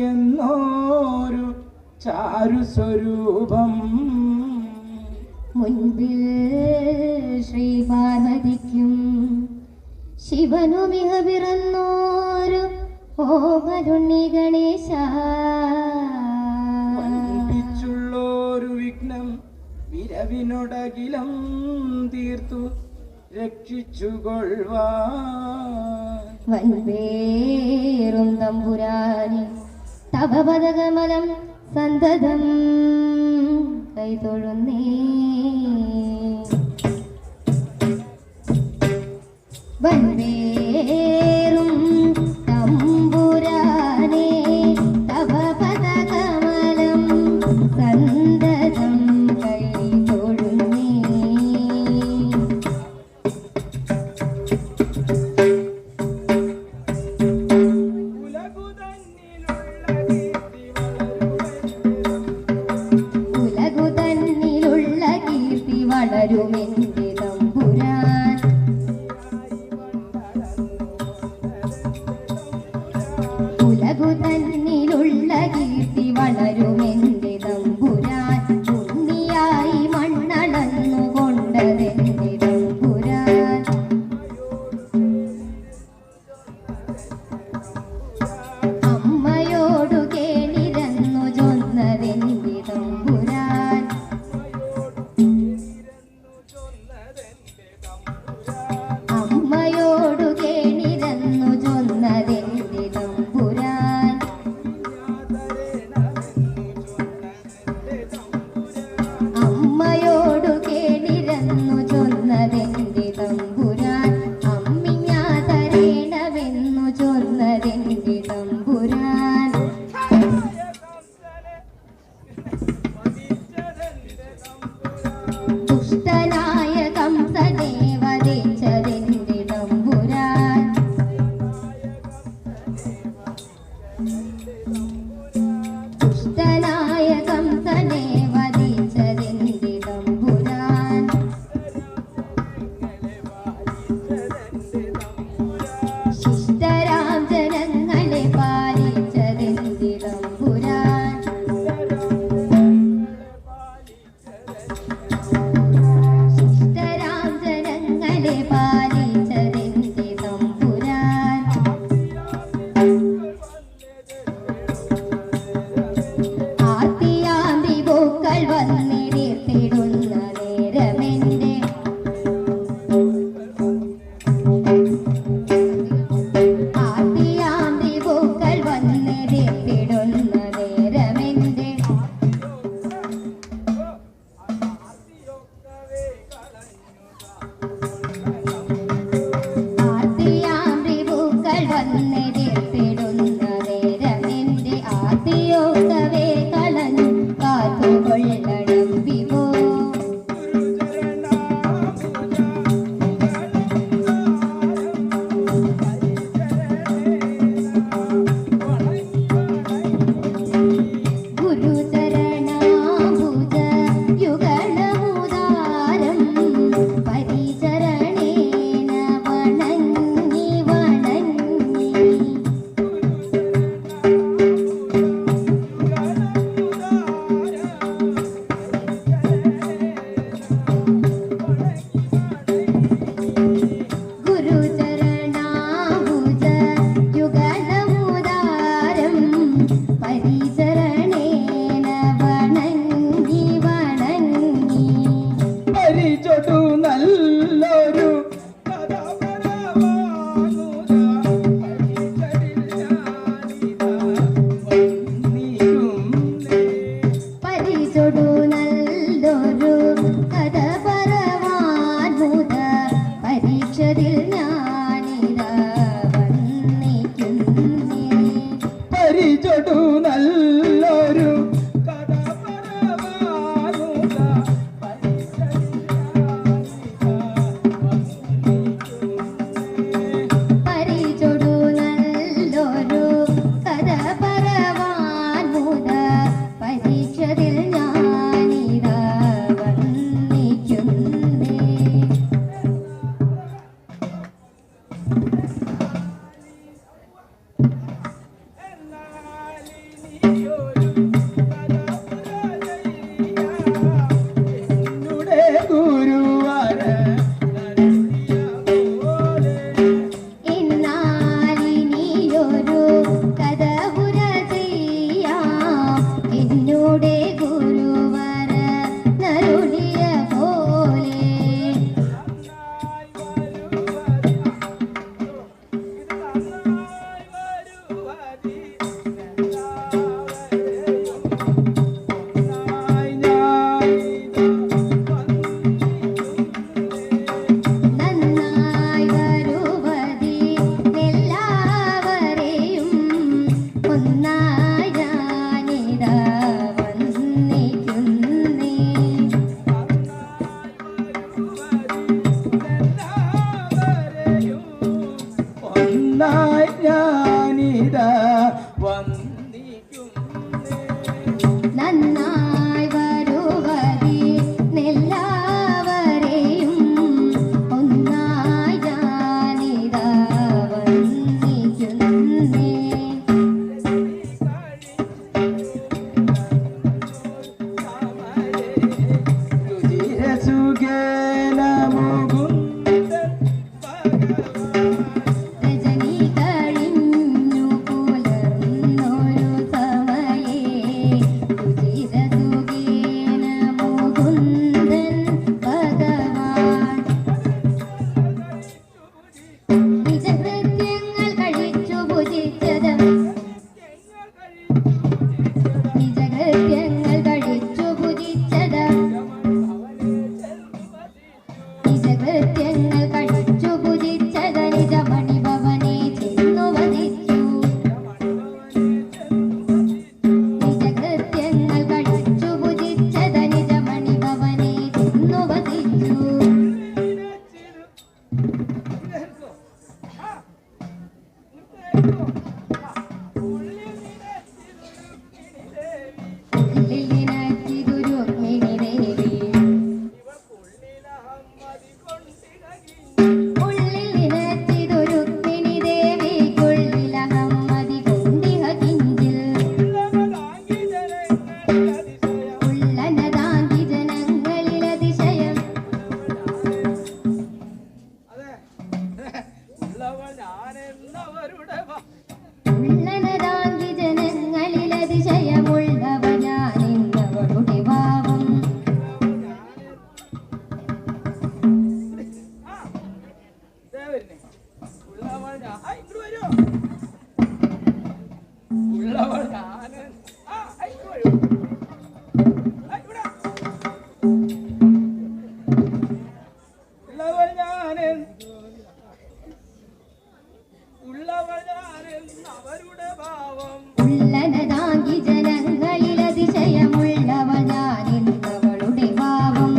ഉടവയറുമിയെന്നോരു ചാരുസ്വരൂപം മുൻപിൽ ശ്രീ പാർവതിക്കും ശിവനുമിഹ പിറന്നോരു ഓമരുണ്ണി ഗണേശ വൻപിച്ചുള്ളോരു വിഘ്നം വിരവിനൊടകിലം തീർത്തു രക്ഷിച്ചുകൊള്ളുവാൻ വൻപേറും തമ്പുരാനെ തവ പദകമലം സന്തതം കൈതൊഴുന്നേ. വൻപേറും തമ്പുരാനെ തവ പദകമലം സന്തതം കൈതൊഴുന്നേ. വളരുമെന്റെ തമ്പുരാൻ ഉലകു തന്നിലുള്ള കീർത്തി വളരുമെന്റെ തമ്പുരാൻ ഉണ്ണിയായി മണ്ണളന്നു കൊണ്ടതെന്റെ തമ്പുരാൻ അമ്മയോടു കേണിരന്നു ചൊന്നതെന്റെ തമ്പുരാൻ അമ്മയോടു കേണിരന്നു ചൊന്നതെന്റെ തമ്പുരാൻ അമ്മയോടു കേണിരന്നു ചൊന്നതെന്റെ തമ്പുരാൻ അമ്മിഞ്ഞാ തരേണമെന്നു ചൊന്നതെന്റെ തമ്പുരാൻ ദുഷ്ടനായ കംസനെ വധിച്ചതെന്റെ തമ്പുരാൻ ദുഷ്ടനായ കംസനെ വധിച്ചതെന്റെ തമ്പുരാൻ ശിഷ്ടരാം ജനങ്ങളെ പാലിച്ചതെന്റെ തമ്പുരാൻ ശിഷ്ടരാം ജനങ്ങളെ പാലിച്ചതെന്റെ തമ്പുരാൻ ആർത്തിയാമ്പി പൂക്കൾ വന്നിടിത്തിടുന്ന നേരമെന്റെ ആർത്തിയാമ്പി പൂക്കൾ വന്നിടിത്തിടുന്ന നേരമെന്റെ ആർത്തിയാമ്പി പൂക്കൾ വന്നിടിത്തിടുന്ന നേരമെന്റെ ആർത്തിയൊക്കവേ കളഞ്ഞു കാത്തുകൊള്ളണം വിഭോ ഗുരുചരണാംബുജ യുഗളമുദാരം പരിചരണേന വണങ്ങി വണങ്ങി ഞാനിതാ വന്ദിക്കുന്നേ. നന്നായി വരുവതി നെല്ലാവരെയും ഒന്നായി ഞാനിതാ വന്ദിക്കുന്നേ. രുചിരസുഖേന മുകുന്ദൻ ഭഗവാൻ. രജനി കഴിഞ്ഞു പുലർന്നൊരു സമയേ രുചിരസുഖേന മുകുന്ദൻ ഭഗവാൻ. നിജകൃത്യങ്ങൾ കഴിച്ചു ഭുജിച്ചതും നിജകൃത്യങ്ങൾ കഴിച്ചു ഭുജിച്ചതും നിജകൃത്യങ്ങൾ കഴിച്ചു ഭുജിച്ചത് നിജമണി ഭവനെ ചെന്നു വസിച്ചു. നിജകൃത്യങ്ങൾ കഴിച്ചു ഭുജിച്ചത് നിജമണി ഭവനെ ചെന്നു വസിച്ചു. ഉള്ളിൽ നിനച്ചിതു രുക്മിണി ദേവി ഉള്ളിൽ നിനച്ചിതു രുക്മിണി ദേവിക്കുള്ളിലഹമ്മതി കൊണ്ടിഹ കിഞ്ചിൽ. ഉള്ളനതാങ്കി ജനങ്ങളിലതിശയം ഉള്ളനതാങ്കി ജനങ്ങളിലതിശയമുള്ളവനാണെന്നവളുടെ ഭാവം. അവരുടെ ഭാവം ഉള്ളനതാങ്കി ജനങ്ങളിലതിശയമുള്ളവനാണെന്നവളുടെ ഭാവം.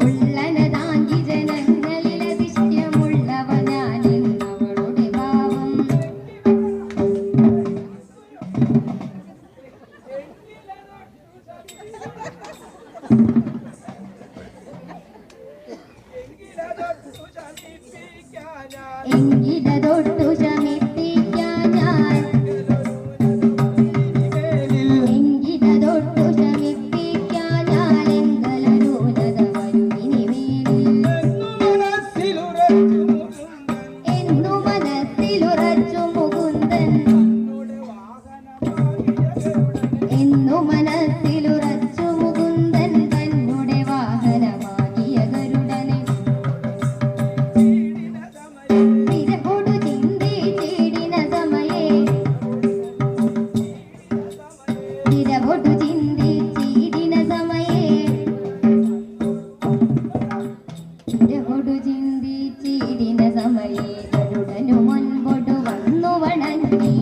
ഉള്ളനതാങ്കി ജനങ്ങളിലതിശയമുള്ളവനാണെന്നവളുടെ ഭാവം. എങ്കിലതൊട്ടു ശമിപ്പിക്കാൻ ഞാൻ എങ്കിലതൊട്ടു ശമിപ്പിക്കാൻ ഞാൻ എങ്കലൊരുലത വരുവിനി മേലിൽ. എന്നു മനസ്സിലുറച്ചു മുകുന്ദൻ എന്നു മനസ്സിലുറച്ചു മുകുന്ദൻ തന്നുടെ വാഹനമാകിയ ഗരുഡനെ. തിരകൊടു ചിന്തി ചീടിന സമയേ തിരകൊടു ചിന്തി ചീടിന സമയേ തിരകൊടു ചിന്തി ചീടിന സമയേ ഗരുഡനു മുൻപൊടു വന്നു വണങ്ങി.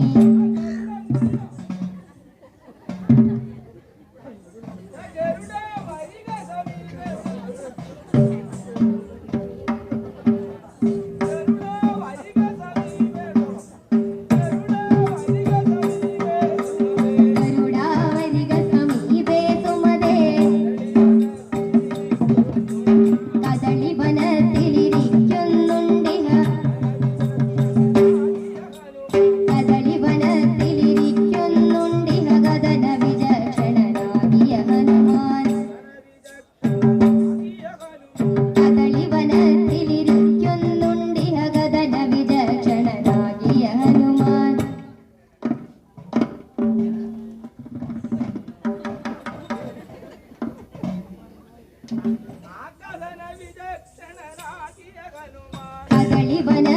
ഗരുഡാവരിക സമീപേ സുമതേ കദളി വനത്തിലിരിക്കുന്നുണ്ടിഹ കദളി വനത്തിലിരിക്കുന്നുണ്ടിഹ ഗദന വിചക്ഷണനാകിയ ഹനുമാൻ. കദളി വനത്തിലിരിക്കുന്നുണ്ടിഹ ഗദന വിചക്ഷണനാകിയ ഹനുമാൻ. ആകദന വിചക്ഷണനാകിയ ഹനുമാൻ. കദളി വന